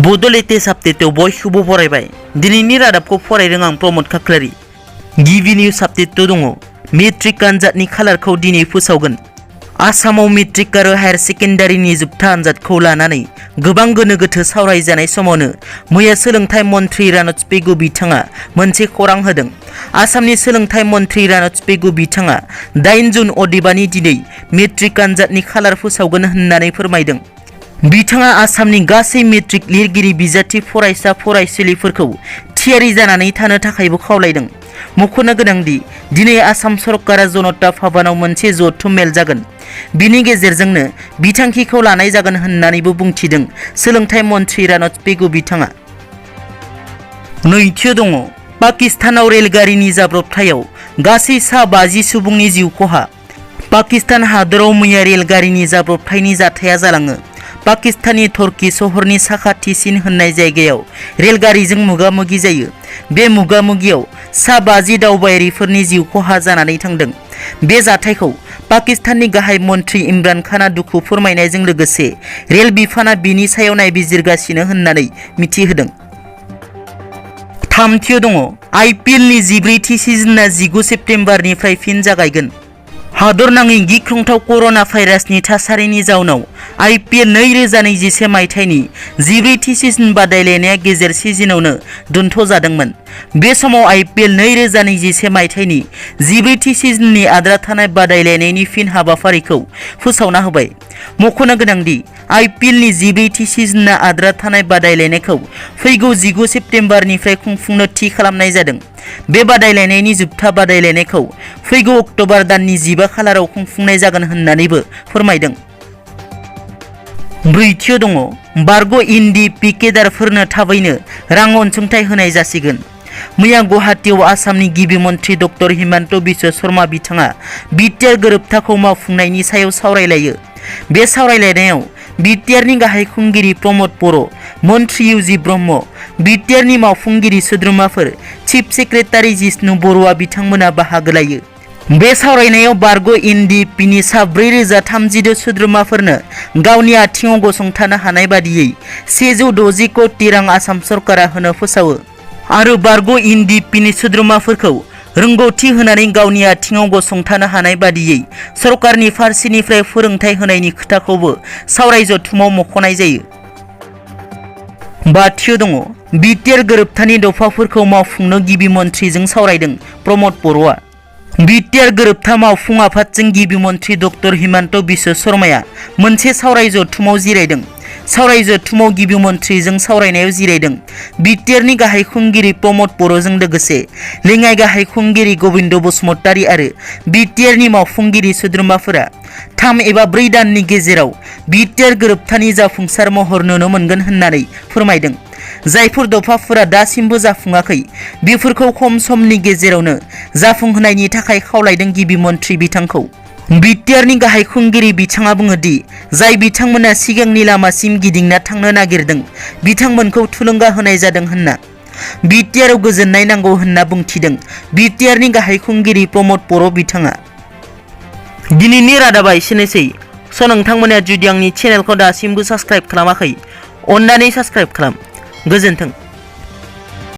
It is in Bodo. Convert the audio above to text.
बड' लेटेस्ट आपडेटआव बयखौबो बरायबाय। दिनैनि रादाबखौ फरायदों आं प्रमद खाख्लारि। गिबि निउज आपडेटआव दङ मेट्रिक आनजादनि खालारखौ दिनै फोसावगोन। आसामाव मेट्रिक आरो हायार सेकेन्डारिनि जोबथा आनजादखौ लानानै गोबां गोनो गोथो सावरायजानाय समावनो मैया सोलोंथाइ मन्थ्रि रानथ पेगु बिथाङा मोनसे खौरां होदों। आसामनि सोलोंथाइ मन्थ्रि रानथ पेगु बिथाङा 8 जुन अदेबानि दिनै मेट्रिक आनजादनि खालार फोसावगोन होननानै फोरमायदों। बिथाङा आसामनि गासै मेट्रिक लिरगिरि बिजाथि फरायसा फरायसुलिफोरखौ थियारि जानानै थानो थाखायबो खावलायदों। मख'नो गोनांदि दिनै आसाम सरकारा जनता भवनाव मोनसे जथुम मेल जागोन। बिनि गेजेरजोंनो बिथांखिखौ लानाय जागोन होननानैबो बुंथिदों सोलोंथाइ मन्थ्रि रानथ पेगु बिथाङा। नैथियाव दङ पाकिस्तानाव रेलगारिनि जाब्रबथायाव गासै 50 सुबुंनि जिउ खहा। पाकिस्तान हादराव मैया रेलगारिनि जाब्रबथायनि जाथाया जालाङो। पाकिस्ताननि टर्की सहरनि साखाथिसिन होननाय जायगायाव रेलगारिजों मोगा-मोगि जायो। बे मोगा-मोगियाव 50 दावबायारिफोरनि जिउ खहा जानानै थांदों। बे जाथायखौ पाकिस्ताननि गाहाय मन्थ्रि इमरान खाना दुखु फोरमायनायजों लोगोसे रेल बिफाना बिनि सायाव नायबिजिरगासिनो होननानै मिथिहोदों। थामथियाव दङ IPLनि 14थि सिजनआ 19 सेप्तेम्बरनिफ्राय फिन जागायगोन। हादरनाङै गिख्रंथाव कर'ना भाइरासनि थासारिनि जाउनाव IPL 2021 मायथाइनि 14थि सिजन बादायलायनाया गेजेर सिजनावनो दोनथ'जादोंमोन। बे समाव IPL 2021 मायथाइनि 14थि सिजननि आद्रा थानाय बादायलायनायनि फिन हाबाफारिखौ फोसावना होबाय। मख'नो गोनांदि IPLनि 14थि सिजनआ आद्रा थानाय बादायलायनायखौ फैगौ 19 सेप्तेम्बरनिफ्राय खुंफुंनो थि खालामनाय जादों। बे बादायलायनायनि जोबथा बादायलायनायखौ फैगौ अक्ट'बर दाननि 15 खालाराव खुंफुंनाय जागोन होननानैबो फोरमायदों। ब्रैथियाव दङ बारग' इन्दि पिकेटारफोरनो थाबैनो रां अनसुंथाइ होनाय जासिगोन। मैया गुवाहाटीआव आसामनि गिबि मन्थ्रि डक्टर हिमन्त बिश्व शर्मा बिथाङा बिटिआर गोरोबथाखौ मावफुंनायनि सायाव सावरायलायो। बे सावरायलायनायाव बिटिआरनि गाहाय खुंगिरि प्रमद बर', मन्थ्रि इउजि ब्रह्म, बिटिआरनि मावफुंगिरि सोद्रोमाफोर, चिफ सेक्रेटारि जिष्णु बरुवा बिथांमोना बाहागो लायो। बे सावरायनायाव बारग' इन्डिपिनि सा 4032 सोद्रोमाफोरनो गावनि आथिङाव गसंथानो हानाय बादियै 160 कोटि रां आसाम सरकारा होनो फोसावो आरो बारग' इन्डिपिनि सोद्रोमाफोरखौ रोंगौथि होनानै गावनि आथिङाव गसंथानो हानाय बादियै सरकारनि फारसेनिफ्राय फोरोंथाइ होनायनि खोथाखौबो सावराय जथुमाव मख'नाय जायो। बाथियाव दङ बिटिआर गोरोबथानि दफाफोरखौ मावफुंनो गिबि मन्थ्रिजों सावरायदों प्रमद बर'आ। बिटिआर गोरोबथा मावफुं आफादजों गिबि मन्थ्रि डक्टर हिमन्त बिश्व शर्माया मोनसे सावराय जथुमाव जिरायदों। सावराय जथुमाव गिबि मन्थ्रिजों सावरायनायाव जिरायदों बिटिआरनि गाहाय खुंगिरि प्रमद बर'जों लोगोसे लेङाइ गाहाय खुंगिरि गबिन्द बसुमतारी आरो बिटिआरनि मावफुंगिरि सोद्रोमाफोरा 3 एबा 4 दाननि गेजेराव बिटिआर गोरोबथानि जाफुंसार महर नुनो मोनगोन होननानै फोरमायदों। जायफोर दफाफोरा दासिमबो जाफुङाखै बेफोरखौ खम समनि गेजेरावनो जाफुंहोनायनि थाखाय खावलायदों गिबि मन्थ्रि बिथांखौ। बिटिआरनि गाहाय खुंगिरि बिथाङा बुङोदि जाय बिथांमोना सिगांनि लामासिम गिदिंना थांनो नागिरदों बिथांमोनखौ थुलुंगा होनाय जादों होनना बिटिआरआव गोजोननाय नांगौ होनना बुंथिदों बिटिआरनि गाहाय खुंगिरि प्रमद बर' बिथाङा। दिनैनि रादाबा एसेनोसै। नोंथांमोना जुदि आंनि चेनेलखौ दासिमबो साबस्क्राइब खालामाखै अन्नानै साबस्क्राइब खालाम। गोजोन्थों।